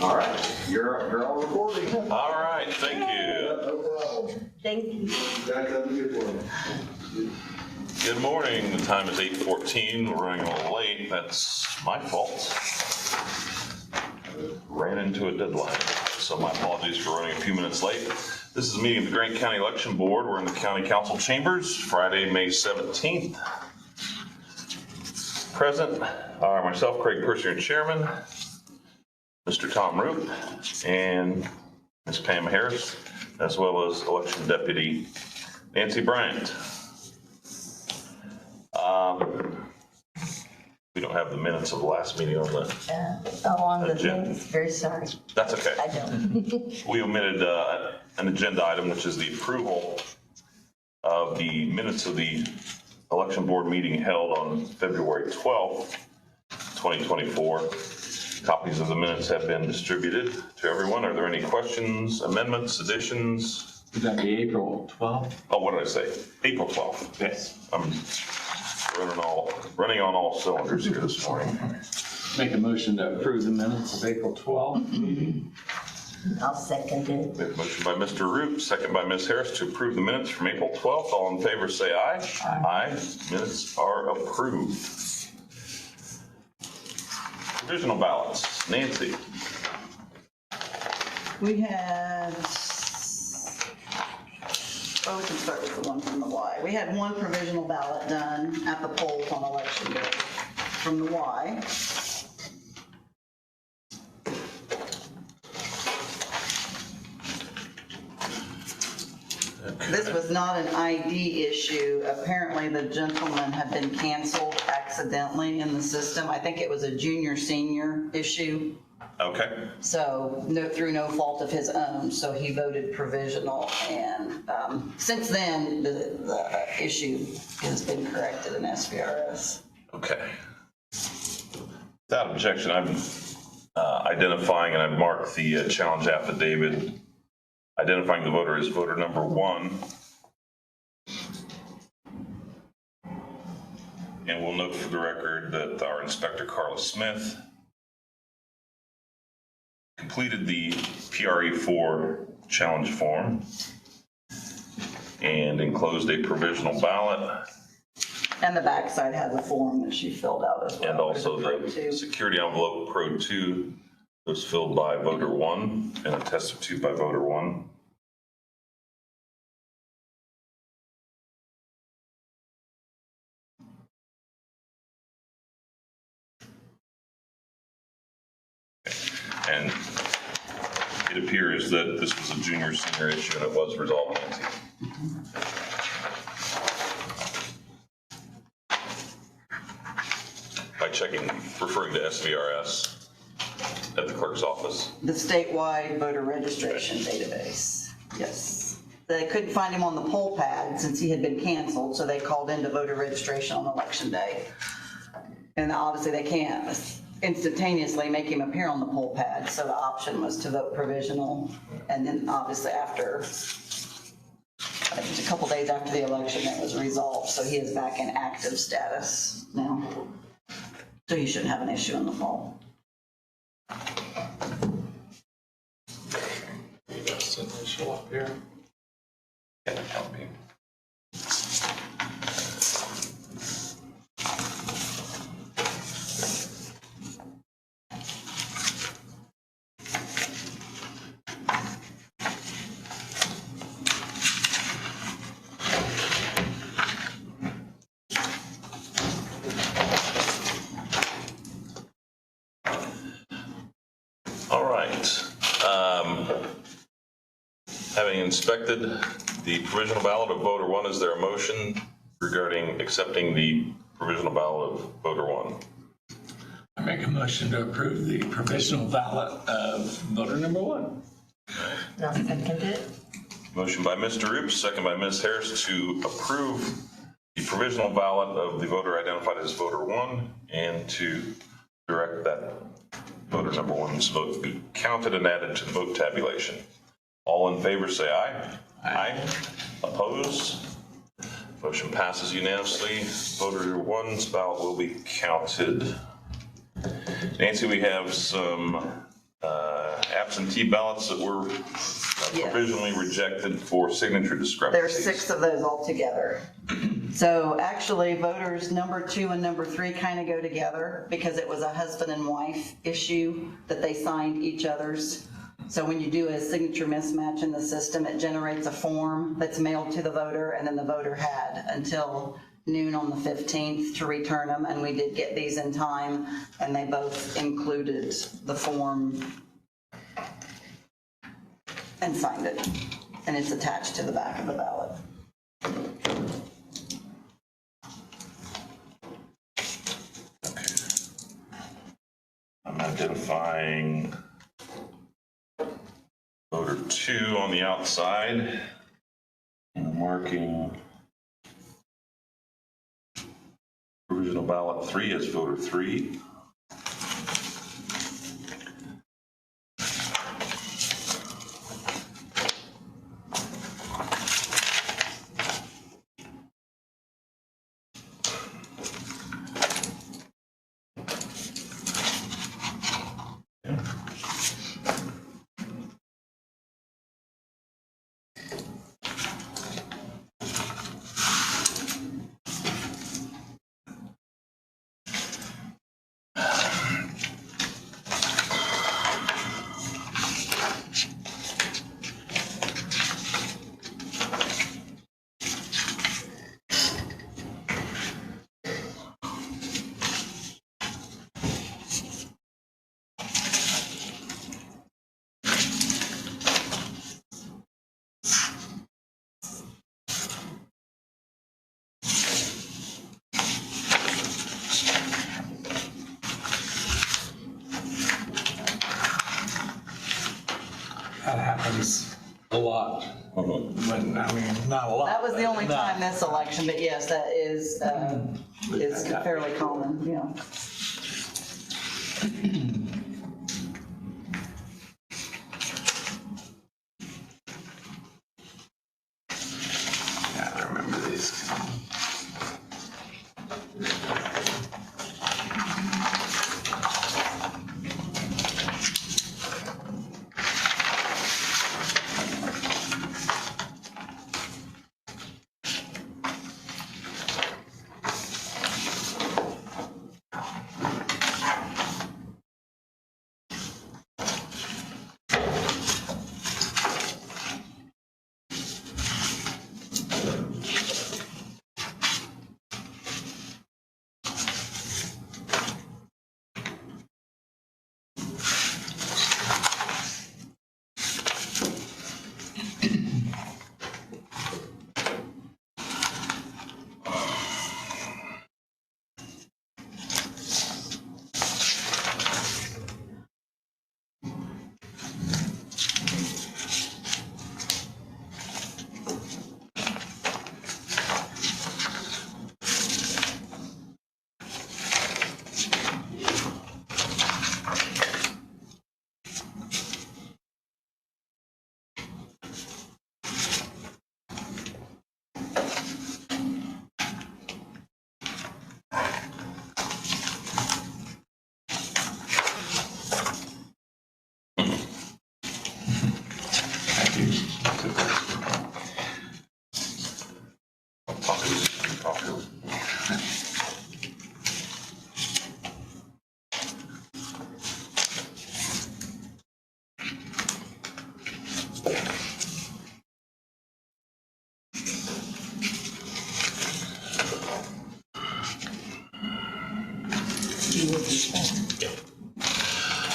All right, you're all recording. All right, thank you. No problem. Thank you. You guys have a good one. Good morning. The time is 8:14. We're running a little late. That's my fault. Ran into a deadline, so my apologies for running a few minutes late. This is a meeting of the Grant County Election Board. We're in the County Council chambers, Friday, May 17th. Present are myself, Craig Persier, Chairman, Mr. Tom Roop, and Ms. Pam Harris, as well as Election Deputy Nancy Bryant. We don't have the minutes of the last meeting on the, Along the Agenda. things, very sorry. that's okay. I don't. We omitted an agenda item, which is the approval of the minutes of the election board meeting held on February 12th, 2024. Copies of the minutes have been distributed to everyone. Are there any questions, amendments, additions? Would that be April 12th? Oh, what did I say? April 12th. Yes. I'm running on all cylinders here this morning. Make a motion to approve the minutes of April 12th meeting. I'll second it. We have a motion by Mr. Roop, second by Ms. Harris to approve the minutes from April 12th. All in favor, say aye. Aye. Minutes are approved. Provisional ballots. Nancy. We had, oh, we can start with the one from the Y. We had one provisional ballot done at the polls on election day from the Y. This was not an ID issue. Apparently, the gentleman had been canceled accidentally in the system. I think it was a junior-senior issue. Okay. So through no fault of his own, so he voted provisional, and since then, the issue has been corrected in SVRS. Okay. Without objection, I'm identifying, and I've marked the challenge affidavit, identifying the voter as voter number 1. And we'll note for the record that our inspector, Carla Smith, completed the PRE4 challenge form and enclosed a provisional ballot, And the backside has a form that she filled out as well. and also There's a the Pro 2. security envelope Pro 2 was filled by voter 1 and attested to by voter 1. And it appears that this was a junior-senior issue and it was resolved, Nancy. By checking, referring to SVRS at the clerk's office. The statewide voter registration database, yes. They couldn't find him on the poll pad since he had been canceled, so they called into voter registration on election day. And obviously they can't instantaneously make him appear on the poll pad, so the option was to vote provisional. And then obviously after, I think it was a couple days after the election, it was resolved, so he is back in active status now. So he shouldn't have an issue in the fall. That's initial up here. Can I help you? All right. Having inspected the provisional ballot of voter 1, is there a motion regarding accepting the provisional ballot of voter 1? I make a motion to approve the provisional ballot of voter number 1. I'll second it. Motion by Mr. Roop, second by Ms. Harris to approve the provisional ballot of the voter identified as voter 1 and to direct that voter number 1's vote be counted and added to the vote tabulation. All in favor, say aye. Aye. Opposed? Motion passes unanimously. Voter 1's ballot will be counted. Nancy, we have some absentee ballots that were Yes. provisionally rejected for signature discrepancies. There's 6 of those altogether. So actually, voters number 2 and number 3 kind of go together because it was a husband and wife issue that they signed each other's. So when you do a signature mismatch in the system, it generates a form that's mailed to the voter, and then the voter had until noon on the 15th to return them, and we did get these in time, and they both included the form and signed it, and it's attached to the back of the ballot. I'm identifying voter 2 on the outside and marking provisional ballot 3 as voter 3. That happens a lot, but I mean, not a lot. That was the only but time this election, but yes, that is fairly common, yeah. Yeah, I remember these.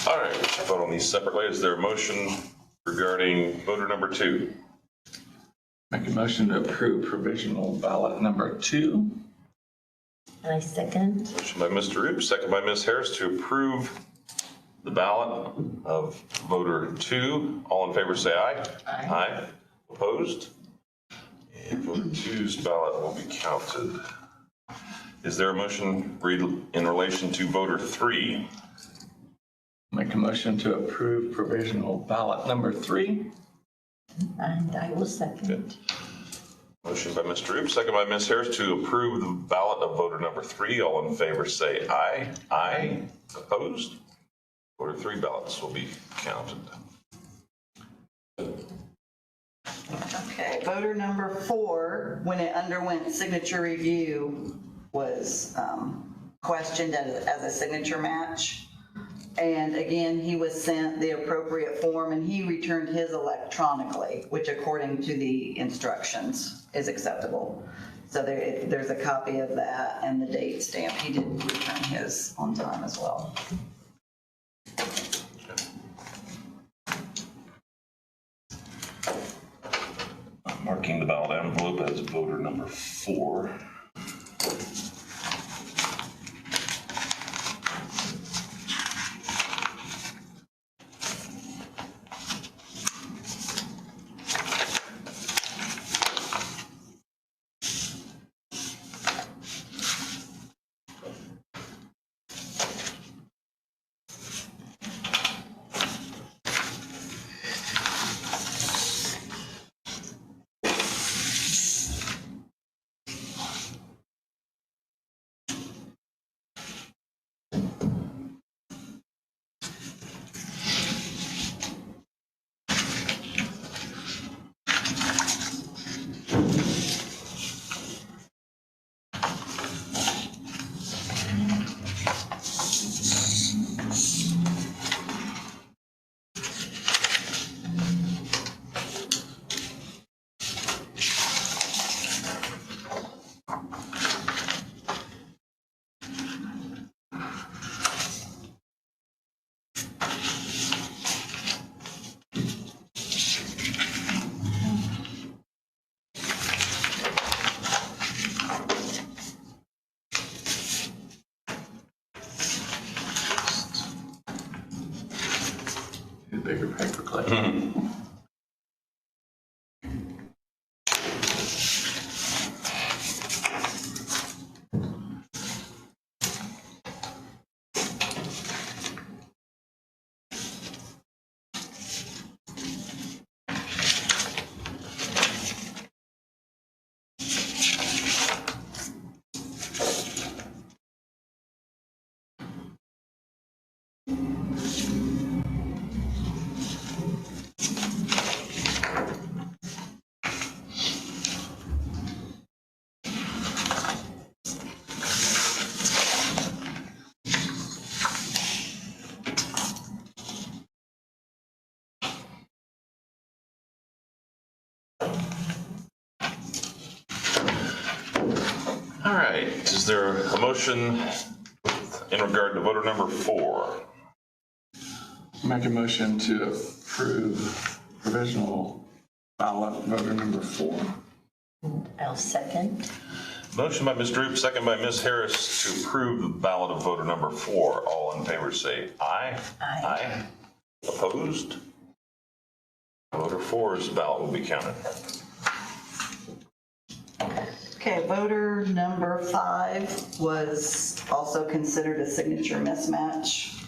All right, we should vote on these separately. Is there a motion regarding voter number 2? Make a motion to approve provisional ballot number 2. And I second. Motion by Mr. Roop, second by Ms. Harris to approve the ballot of voter 2. All in favor say aye. Aye. Aye. Opposed? And voter 2's ballot will be counted. Is there a motion in relation to voter 3? Make a motion to approve provisional ballot number 3. And I will second. Motion by Mr. Roop, second by Ms. Harris to approve the ballot of voter number 3. All in favor say aye. Aye. Opposed? voter 3 ballots will be counted. Okay, voter number 4, when it underwent signature review, was questioned as a signature match. And again, he was sent the appropriate form and he returned his electronically, which according to the instructions is acceptable. So there's a copy of that and the date stamp. He did return his on time as well. Marking the ballot envelope as voter number 4. Bigger paper clip. All right, is there a motion in regard to voter number 4? Make a motion to approve provisional ballot voter number 4. I'll second. Motion by Mr. Roop, second by Ms. Harris to approve the ballot of voter number 4. All in favor say aye. Aye. Aye. Opposed? Voter 4's ballot will be counted. Okay, voter number 5 was also considered a signature mismatch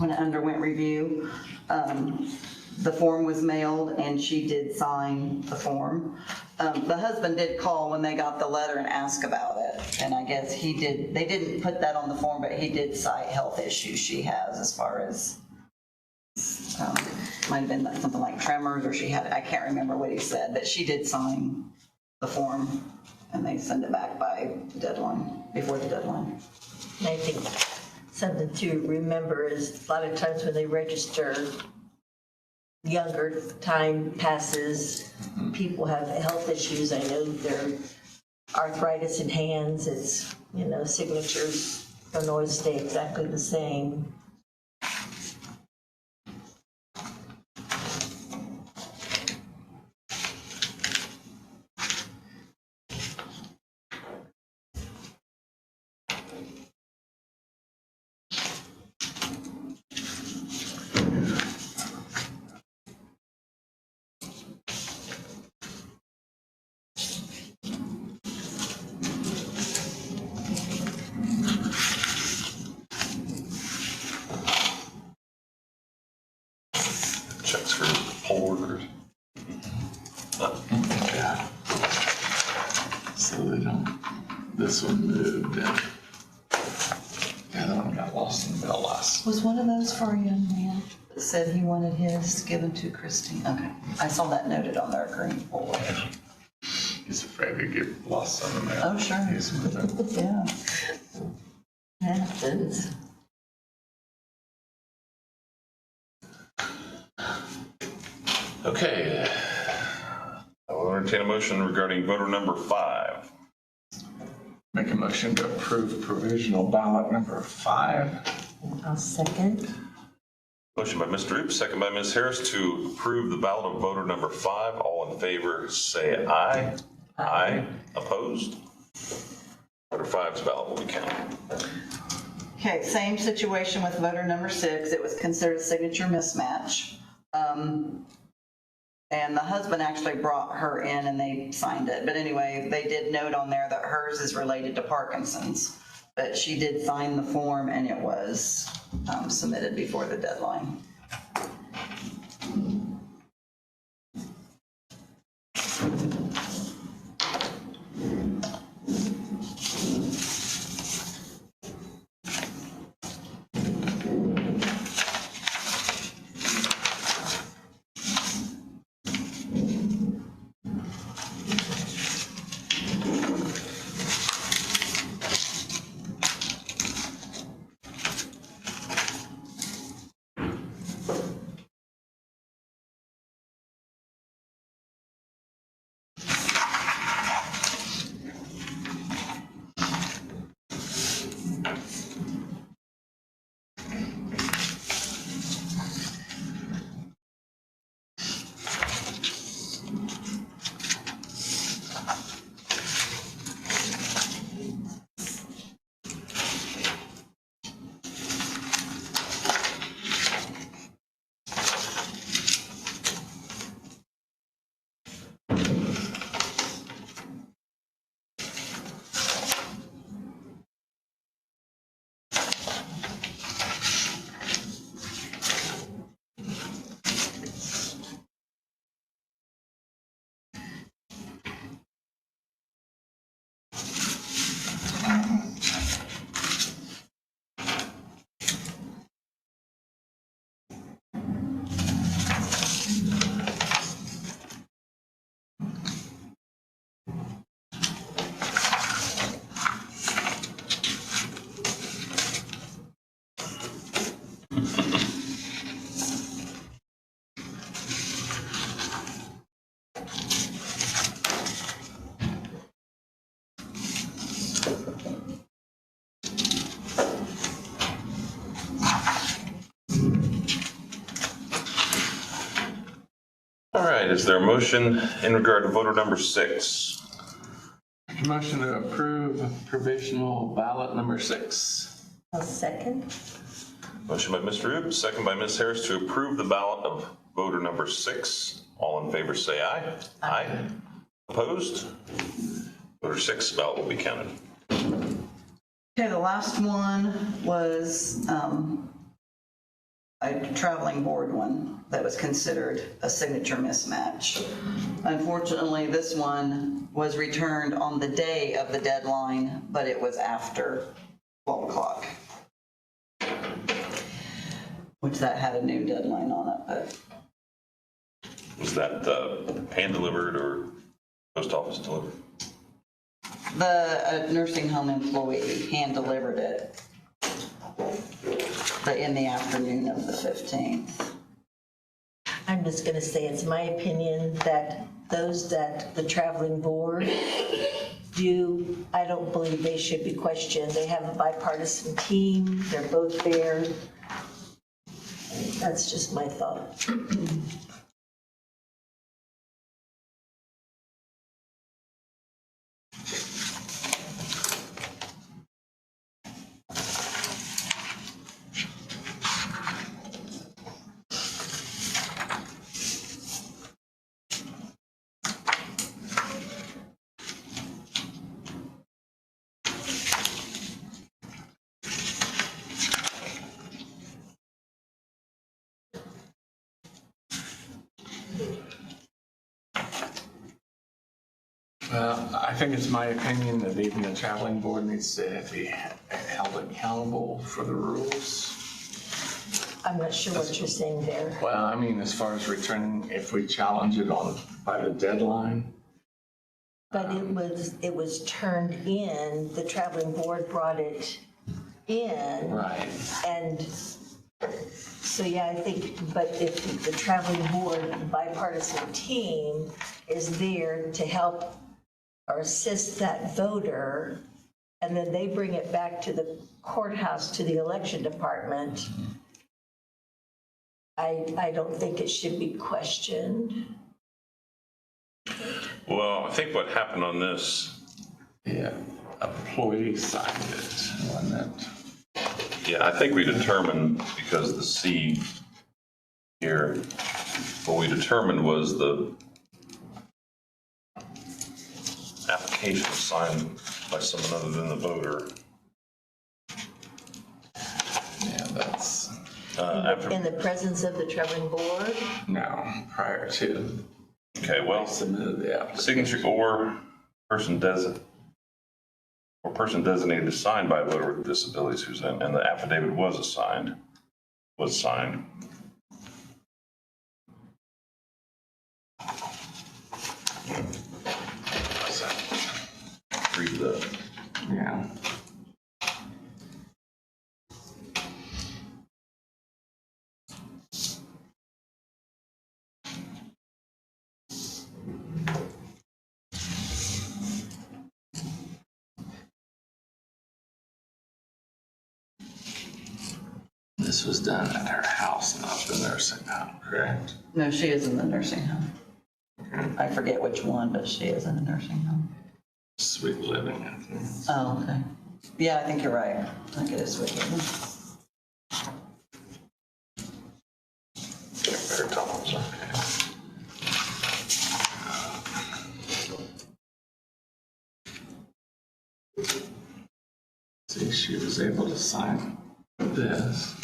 when it underwent review. The form was mailed and she did sign the form. The husband did call when they got the letter and ask about it. And I guess they didn't put that on the form, but he did cite health issues she has as far as, might have been something like tremors or she had, I can't remember what he said, but she did sign the form and they send it back by the deadline, before the deadline. And I think something to remember is a lot of times when they register, younger time passes, people have health issues. I know their arthritis in hands, it's, signatures don't always stay exactly the same. Checks for poll workers. Yeah. So they don't, this one moved and the other one got lost in the mail last Was one of those for a young man that said he wanted his given to Christine? Okay, I saw that noted on their green folder. He's afraid to get lost on the mail. Oh, sure. He's with her. Yeah. Happens. Okay. I will entertain a motion regarding voter number 5. Make a motion to approve provisional ballot number 5. I'll second. Motion by Mr. Oops, second by Ms. Harris to approve the ballot of voter number 5. All in favor, say aye. Aye. Opposed? Voter 5's ballot will be counted. Okay, same situation with voter number 6. It was considered a signature mismatch. And the husband actually brought her in and they signed it. But anyway, they did note on there that hers is related to Parkinson's. But she did sign the form and it was submitted before the deadline. All right, is there a motion in regard to voter number 6? Make a motion to approve provisional ballot number 6. I'll second. Motion by Mr. Oops, second by Ms. Harris to approve the ballot of voter number 6. All in favor, say aye. Aye. Opposed? Voter 6 ballot will be counted. Okay, the last one was a traveling board one that was considered a signature mismatch. Unfortunately, this one was returned on the day of the deadline, but it was after 12 o'clock. Which that had a new deadline on it, but Was that hand delivered or post office delivered? the nursing home employee hand delivered it, but in the afternoon of the 15th. I'm just going to say it's my opinion that those that the traveling board do, I don't believe they should be questioned. They have a bipartisan team. They're both there. That's just my thought. Well, I think it's my opinion that even the traveling board needs to be held accountable for the rules. I'm not sure what you're saying there. Well, I mean, as far as returning, if we challenge it by the deadline, But it was turned in, the traveling board brought it in. right, And so, yeah, I think, but if the traveling board bipartisan team is there to help or assist that voter, and then they bring it back to the courthouse, to the election department, I don't think it should be questioned. Well, I think what happened on this, yeah, employee signed it, wasn't it? yeah, I think we determined, because the C here, what we determined was the application signed by someone other than the voter. Yeah, that's, In the presence of the traveling board, no, prior to, Okay, well, I submitted the application. signature or person designated to sign by a voter with disabilities who's in, and the affidavit was signed. Read the, Yeah. This was done at her house, not the nursing home, correct? No, she is in the nursing home. I forget which one, but she is in a nursing home. Sweet Living, I think. Oh, okay. Yeah, I think you're right. I think it is Sweet Living. Bear Tom's, okay. See, she was able to sign this.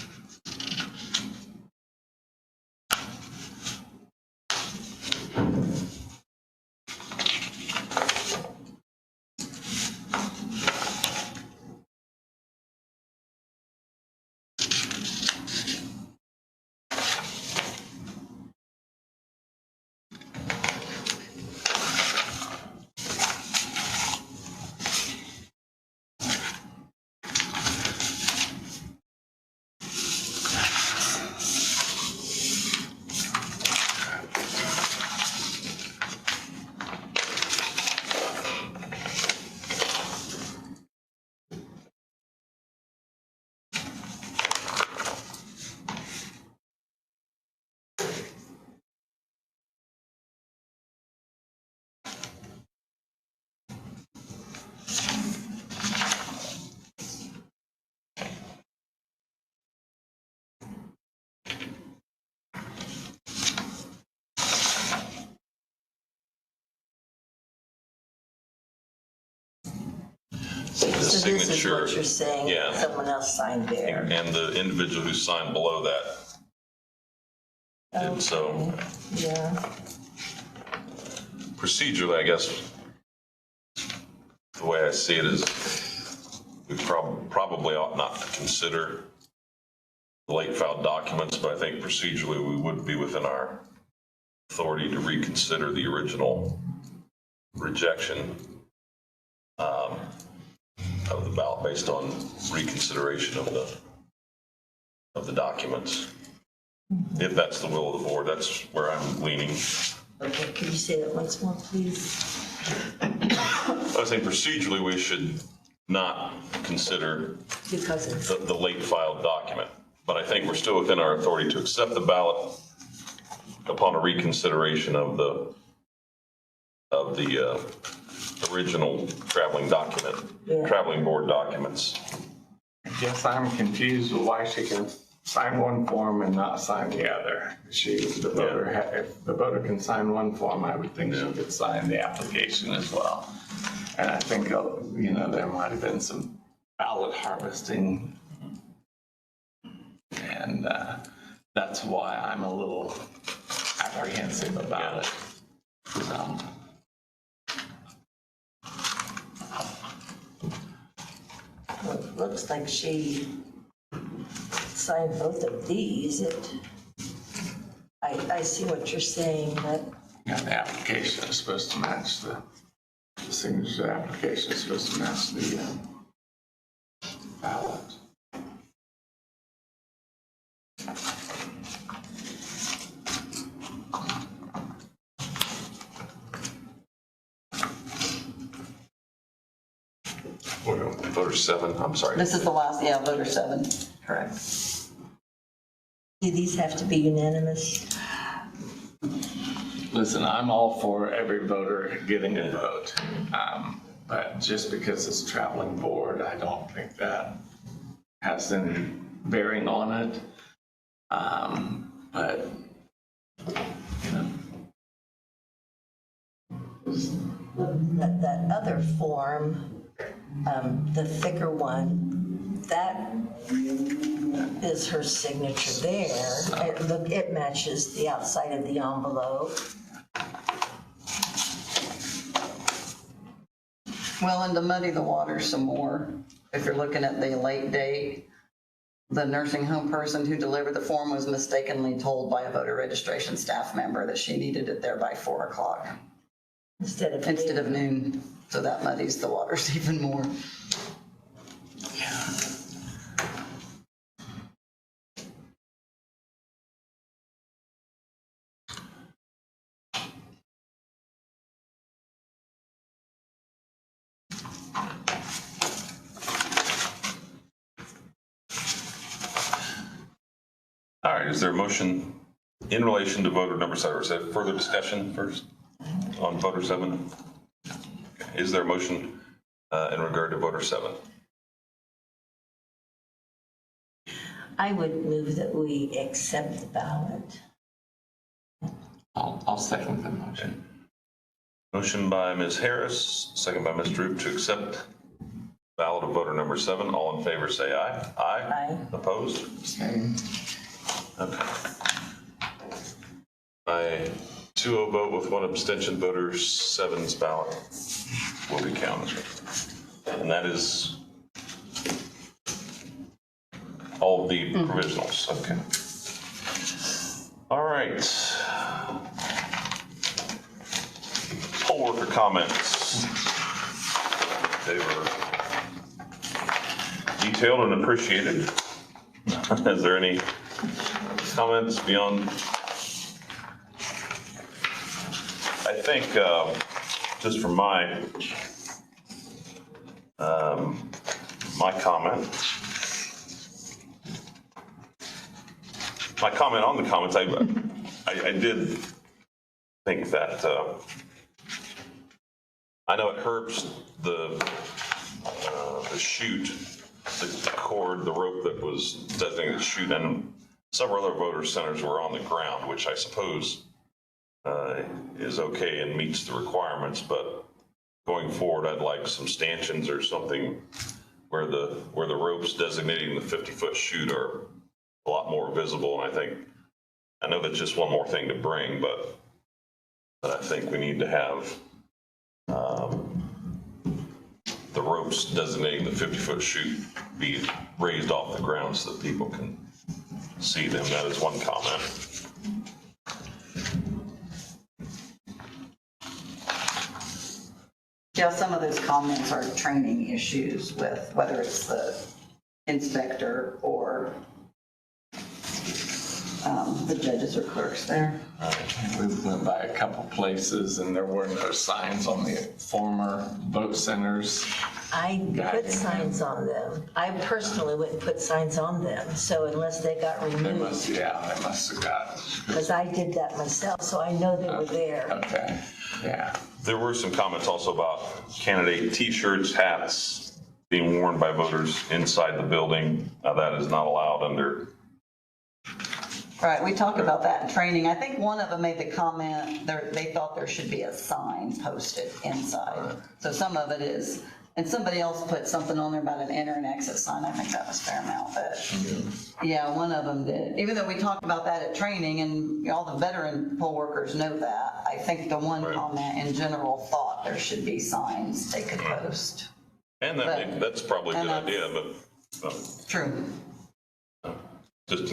The so this is signature, what you're saying, yeah. someone else signed there. and the individual who signed below that did so. Okay, yeah, Procedurally, I guess, the way I see it is, we probably ought not to consider the late filed documents, but I think procedurally, we would be within our authority to reconsider the original rejection of the ballot based on reconsideration of the documents. If that's the will of the board, that's where I'm leaning. okay, can you say that once more, please? I was saying procedurally, we should not consider Because it's, the late filed document. But I think we're still within our authority to accept the ballot upon a reconsideration of the original traveling board documents. I guess I'm confused with why she can sign one form and not sign the other. If the voter can sign one form, I would think she could sign the application as well. And I think, there might have been some ballot harvesting. And that's why I'm a little apprehensive about it. looks like she sign both of these, I see what you're saying, but Yeah, the application is supposed to match the signature application is supposed to match the ballot. Voter 7, I'm sorry. This is the last, yeah, voter 7, correct. do these have to be unanimous? Listen, I'm all for every voter getting a vote. But just because it's a traveling board, I don't think that has any bearing on it. But, you know, That other form, the thicker one, that is her signature there. It matches the outside of the envelope. Well, and to muddy the water some more, if you're looking at the late date, the nursing home person who delivered the form was mistakenly told by a voter registration staff member that she needed it there by 4 o'clock Instead of noon. So that muddies the waters even more. All right, is there a motion in relation to voter number 7? Is there further discussion first on voter 7? Is there a motion in regard to voter 7? I would move that we accept the ballot. I'll second the motion. Motion by Ms. Harris, second by Ms. Droop to accept ballot of voter number 7. All in favor say aye. Aye. Opposed? Same. Okay. By 2-0 vote with 1 abstention, voter 7's ballot will be counted. And that is all of the provisionals. Okay. All right. Poll worker comments. They were detailed and appreciated. Is there any comments beyond? I think just from my comment on the comments, I did think that I know at Herbst the chute, the cord, the rope that was designated to chute, and several other voter centers were on the ground, which I suppose is okay and meets the requirements. But going forward, I'd like some stanchions or something where the ropes designating the 50-foot chute are a lot more visible. And I know that's just one more thing to bring, but I think we need to have the ropes designating the 50-foot chute be raised off the ground so that people can see them. That is one comment. Yeah, some of those comments are training issues with whether it's the inspector or the judges or clerks there. We went by a couple places and there were no signs on the former vote centers. I put signs on them. I personally wouldn't put signs on them, so unless they got They removed, must have got. because I did that myself, so I know they were there. Okay, yeah. There were some comments also about candidate T-shirts, hats being worn by voters inside the building. That is not allowed under. Right, we talked about that in training. I think one of them made the comment, they thought there should be a sign posted inside. So some of it is, and somebody else put something on there about an enter and exit sign. I think that was Fairmount, but yeah, one of them did. Even though we talked about that at training and all the veteran poll workers know that, I think the one Right. comment in general thought there should be signs they could post. And that's probably a good And idea, but True. Just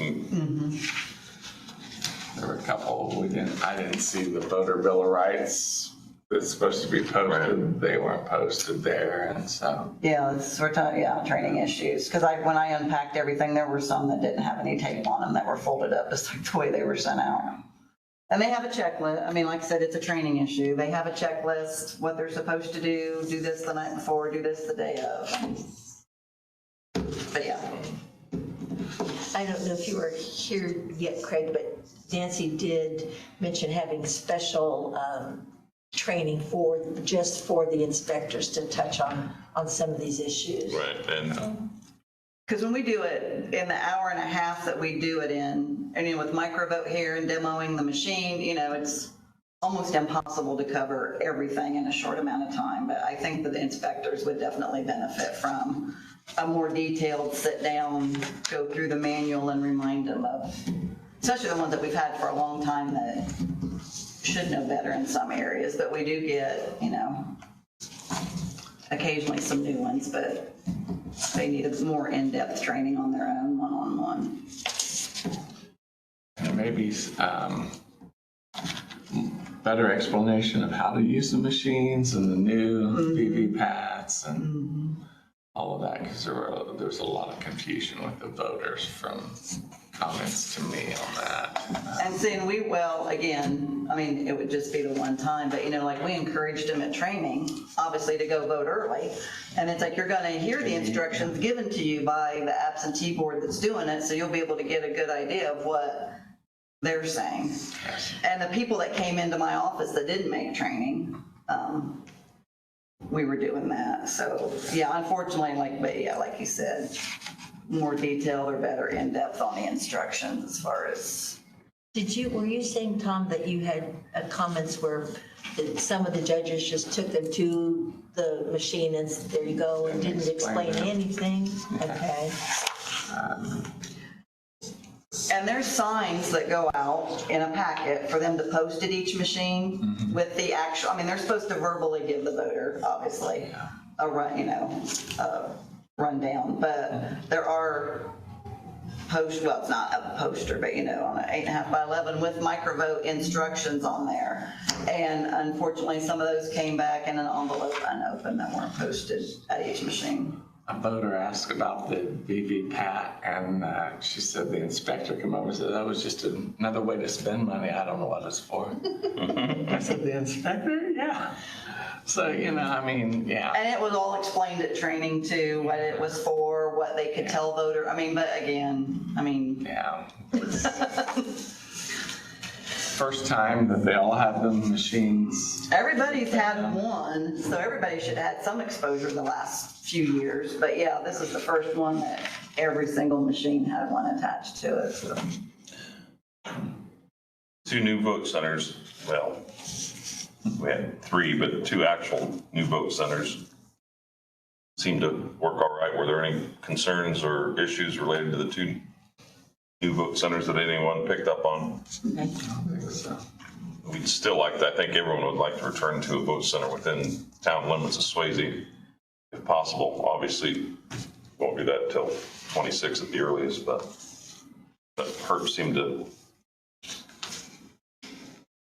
There were a couple, I didn't see the voter bill of rights that's supposed to be posted. They weren't posted there, and so. Yeah, we're talking, training issues. Because when I unpacked everything, there were some that didn't have any tape on them that were folded up just like the way they were sent out. And they have a checklist. I mean, like I said, it's a training issue. They have a checklist, what they're supposed to do this the night before, do this the day of. But yeah. I don't know if you were here yet, Craig, but Nancy did mention having special training just for the inspectors to touch on some of these issues. right, and Because when we do it in the hour and a half that we do it in, and with microvote here and demoing the machine, it's almost impossible to cover everything in a short amount of time. But I think that the inspectors would definitely benefit from a more detailed sit down, go through the manual and remind them of, especially the ones that we've had for a long time that should know better in some areas. But we do get, occasionally some new ones, but they need a more in-depth training on their own, one-on-one. And maybe better explanation of how to use the machines and the new VVPATs and all of that, because there was a lot of confusion with the voters from comments to me on that. And seeing again, I mean, it would just be the one time, but like we encouraged them at training, obviously to go vote early. And it's like, you're gonna hear the instructions given to you by the absentee board that's doing it, so you'll be able to get a good idea of what they're saying. And the people that came into my office that didn't make training, we were doing that. So yeah, unfortunately, like you said, more detailed or better in-depth on the instructions as far as. Were you saying, Tom, that you had comments where some of the judges just took them to the machine and said, there you go, and didn't explain anything? Okay. And there's signs that go out in a packet for them to post at each machine with the actual, they're supposed to verbally give the voter, obviously, a rundown, but there are it's not a poster, but on an 8.5 by 11 with microvote instructions on there. And unfortunately, some of those came back in an envelope unopened that weren't posted at each machine. A voter asked about the VVPAT, and she said the inspector came over and said, that was just another way to spend money. I don't know what it's for. I said, the inspector? Yeah. So, yeah. And it was all explained at training too, what it was for, what they could tell voter. But again, Yeah. First time that they all have the machines. Everybody's had one, so everybody should have had some exposure the last few years. But yeah, this is the first one that every single machine had one attached to it. So. 2 new vote centers, well, we had 3, but 2 actual new vote centers seemed to work all right. Were there any concerns or issues related to the 2 new vote centers that anyone picked up on? Okay. We'd still I think everyone would like to return to a vote center within town limits of Swayze, if possible. Obviously, won't do that until 26 at the earliest, but HERP seemed to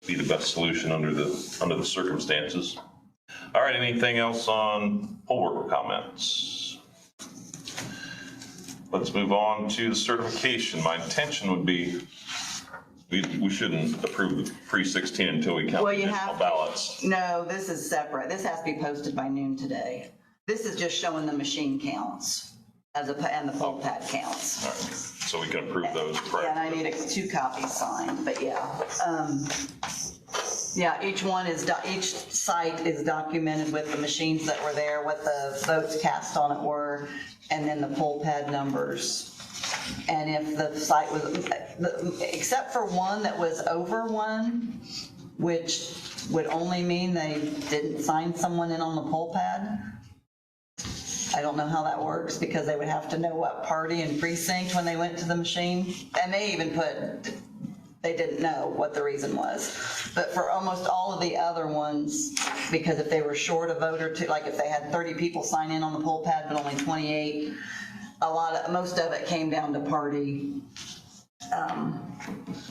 be the best solution under the circumstances. All right, anything else on poll worker comments? Let's move on to the certification. My intention would be we shouldn't approve the pre-16 until we count the additional ballots. No, this is separate. This has to be posted by noon today. This is just showing the machine counts and the poll pad counts. All right, so we can approve those. Yeah, and I need 2 copies signed, but yeah. Each site is documented with the machines that were there, what the votes cast on it were, and then the poll pad numbers. And if the site was, except for one that was over 1, which would only mean they didn't sign someone in on the poll pad. I don't know how that works because they would have to know what party and precinct when they went to the machine. And they even they didn't know what the reason was. But for almost all of the other ones, because if they were short a vote or two, like if they had 30 people sign in on the poll pad but only 28, most of it came down to party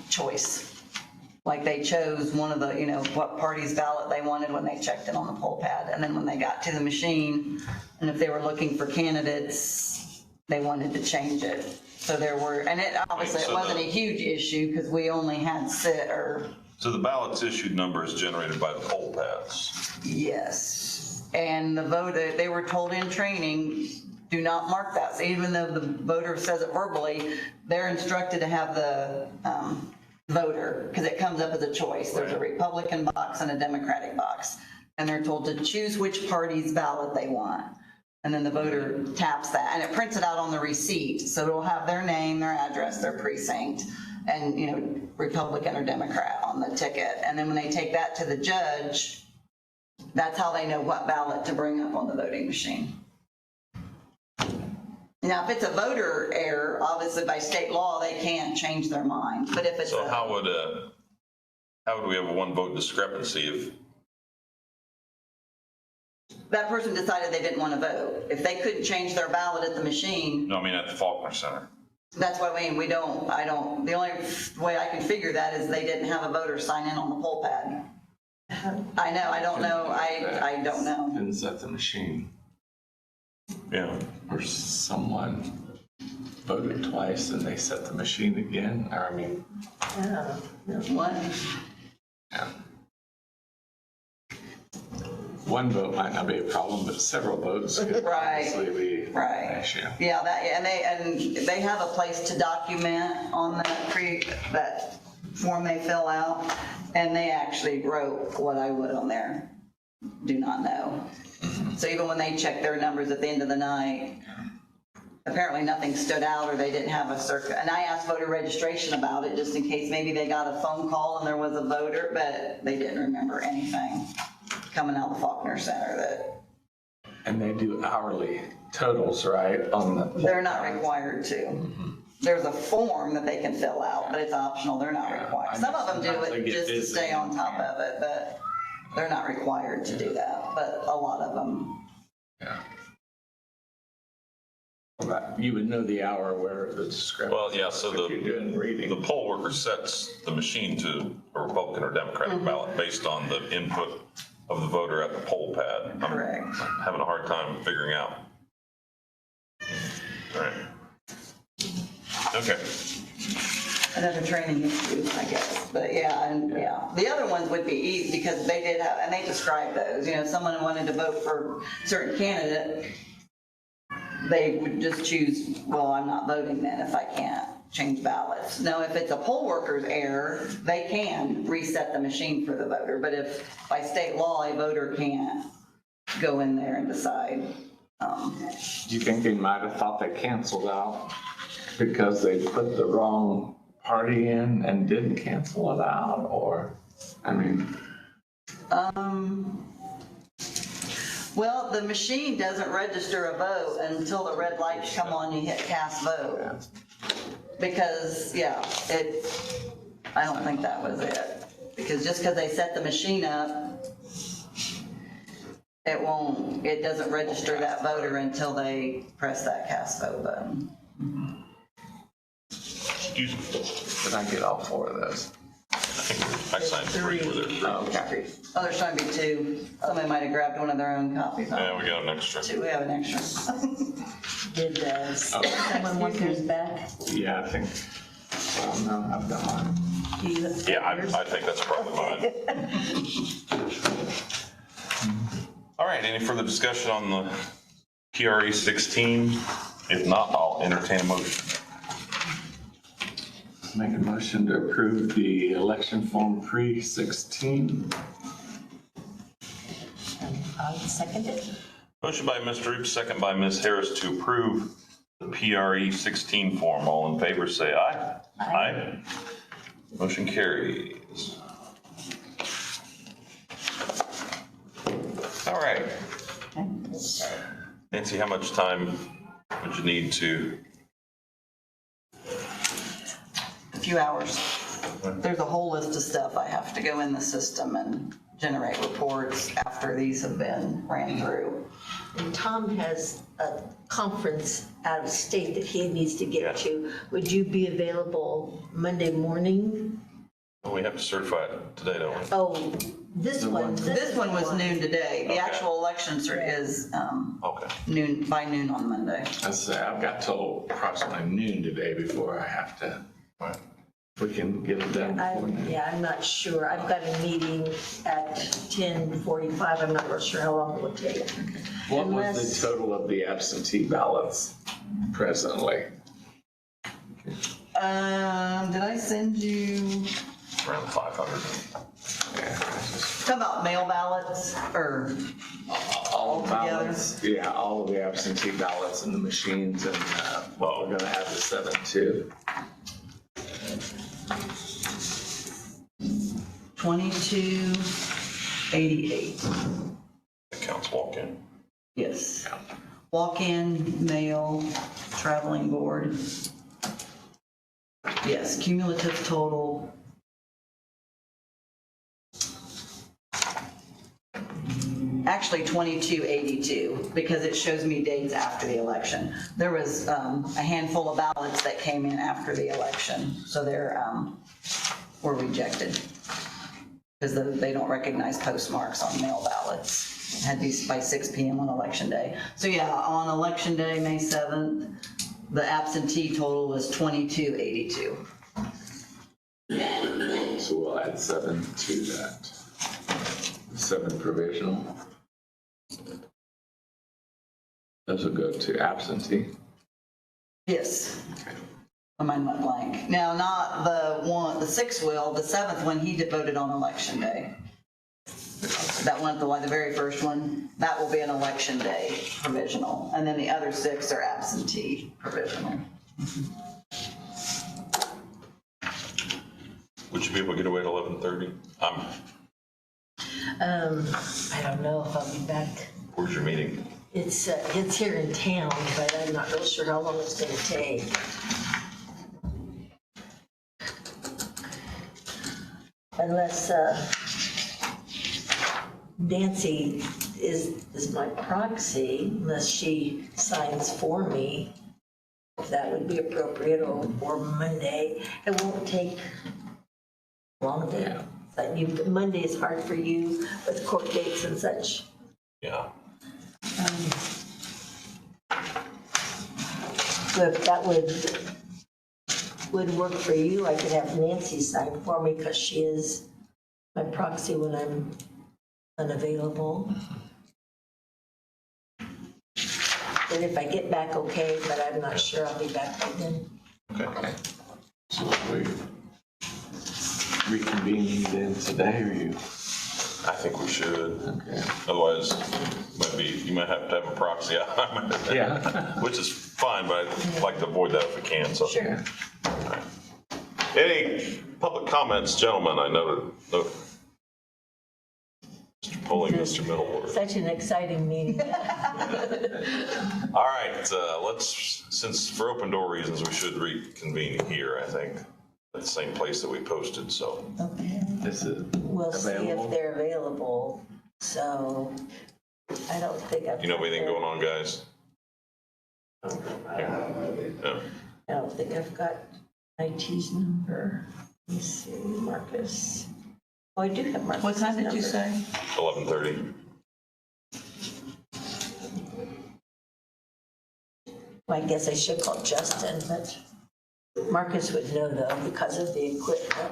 choice. Like they chose one of the, what party's ballot they wanted when they checked it on the poll pad. And then when they got to the machine, and if they were looking for candidates, they wanted to change it. So there were, and it obviously it wasn't a huge issue because we only had So the ballot's issued number is generated by the poll pads. yes. And the voter, they were told in training, do not mark that. So even though the voter says it verbally, they're instructed to have the voter, because it comes up as a choice. There's a Republican box and a Democratic box. And they're told to choose which party's ballot they want. And then the voter taps that, and it prints it out on the receipt. So it'll have their name, their address, their precinct, and, Republican or Democrat on the ticket. And then when they take that to the judge, that's how they know what ballot to bring up on the voting machine. Now, if it's a voter error, obviously by state law, they can't change their mind. But if it's So how would we have a one vote discrepancy if, that person decided they didn't want to vote, if they couldn't change their ballot at the machine, no, I mean at the Faulkner Center? that's what I mean, the only way I can figure that is they didn't have a voter sign in on the poll pad. I know, I don't know, I don't know. Depends at the machine. Yeah. Or someone voted twice and they set the machine again, or I mean, Yeah. What? yeah. One vote might not be a problem, but several votes could Right. obviously be Right. an issue. Yeah, and they have a place to document on that form they fill out, and they actually wrote what I would on there, do not know. So even when they checked their numbers at the end of the night, apparently nothing stood out, or they didn't have a circuit. And I asked voter registration about it, just in case maybe they got a phone call and there was a voter, but they didn't remember anything coming out of the Faulkner Center that. And they do hourly totals, right, on the. They're not required to. There's a form that they can fill out, but it's optional, they're not required. Some of them do Sometimes they it get just to busy. stay on top of it, but they're not required to do that, but a lot of them. Yeah. But you would know the hour where the discrepancy. Well, yeah, so if you're doing the reading. poll worker sets the machine to a Republican or Democratic ballot based on the input of the voter at the poll pad. I'm Correct. having a hard time figuring out. All right. Okay. Another training issue, I guess, but yeah. The other ones would be easy because they did have, and they described those, someone wanted to vote for a certain candidate, they would just choose, well, I'm not voting then if I can't change ballots. Now, if it's a poll worker's error, they can reset the machine for the voter, but if by state law, a voter can't go in there and decide. Do you think they might have thought they canceled out because they put the wrong party in and didn't cancel it out, or, I mean. Well, the machine doesn't register a vote until the red lights come on, you hit cast vote. Because, I don't think that was it. Because just because they set the machine up, it doesn't register that voter until they press that cast vote button. Excuse me. Did I get all four of those? I signed three. Were there three? Okay. Oh, there's trying to be two. Somebody might have grabbed one of their own copies. Yeah, we got an extra. Two, we have an extra. Did someone want theirs back? Yeah, I think, well, no, I've got mine. Do you have Yeah, yours? I think that's probably mine. All right, any further discussion on the PRE 16? If not, I'll entertain a motion. Make a motion to approve the election form pre-16. I'll second it. Motion by Mr. Roops, second by Ms. Harris to approve the PRE 16 form. All in favor, say aye. Aye. Motion carries. All right. Nancy, how much time would you need to? A few hours. There's a whole list of stuff I have to go in the system and generate reports after these have been ran through. and Tom has a conference out of state that he needs to get to. Would you be available Monday morning? We have to certify it today, don't we? Oh, this one. This one was noon today. The Okay. actual election is Okay. by noon on Monday. I've got till approximately noon today before I have to, Right. if we can get it done before noon. Yeah, I'm not sure. I've got a meeting at 10:45. I'm not real sure how long it will take. What was Unless- the total of the absentee ballots presently? Did I send you, Around 500. Yeah, just talking about mail ballots or? all Altogether? ballots, yeah, all of the absentee ballots in the machines and what we're gonna have is 7-2. 2288, Accounts walk in. yes. Walk-in, mail, traveling board. Yes, cumulative total. Actually 2282, because it shows me dates after the election. There was a handful of ballots that came in after the election, so they're, were rejected. Because they don't recognize postmarks on mail ballots. It had to be by 6 p.m. on election day. So yeah, on election day, May 7th, the absentee total was 2282. So we'll add 7 to that. 7 provisional. Those will go to absentee. Yes. Okay. Mine went blank. Now, not the 6th will, the 7th one, he voted on election day. That one, the very first one, that will be an election day provisional. And then the other 6 are absentee provisional. Would you be able to get away at 11:30? I don't know if I'll be back. Where's your meeting? It's here in town, but I'm not real sure how long it's gonna take. Unless Nancy is my proxy, unless she signs for me, if that would be appropriate, or Monday. It won't take long to, but Monday is hard for you with court dates and such. Yeah. So if that would work for you, I could have Nancy sign for me because she is my proxy when I'm unavailable. And if I get back, okay, but I'm not sure I'll be back by then. Okay. So we reconvene then today, or you? I think we should. Okay. Otherwise, you might have to have a proxy. Yeah. Which is fine, but I'd like to avoid that if we can, so. Sure. Any public comments, gentlemen? I noted. Mr. Polling, Mr. Middleworth. Such an exciting meeting. All right, since for open door reasons, we should reconvene here, I think, at the same place that we posted, so. Okay. This is We'll see available? if they're available. So I don't think I've. You know anything going on, guys? No. I don't think I've got IT's number. Let me see, Marcus. Oh, I do have Marcus. What time did you say? 11:30. Well, I guess I should call Justin, but Marcus would know though because of the equipment.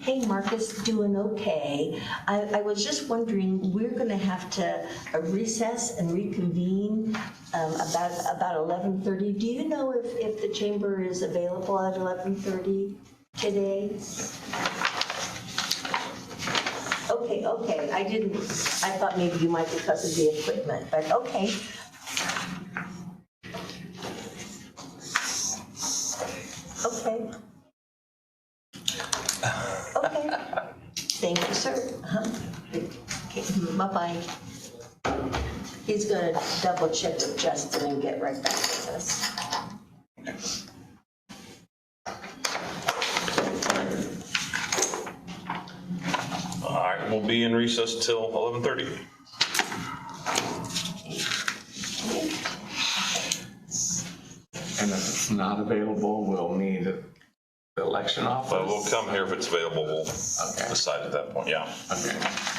Hey, Marcus, doing okay. I was just wondering, we're gonna have to recess and reconvene about 11:30. Do you know if the chamber is available at 11:30 today? Okay, I thought maybe you might because of the equipment, but okay. Okay. Okay. Thank you, sir. Okay, bye-bye. He's gonna double check with Justin and get right back with us. All right, right, we'll be in recess till 11:30. And if it's not available, we'll need the election office. But we'll come here if it's available, we'll Okay. decide at that point, yeah. Okay.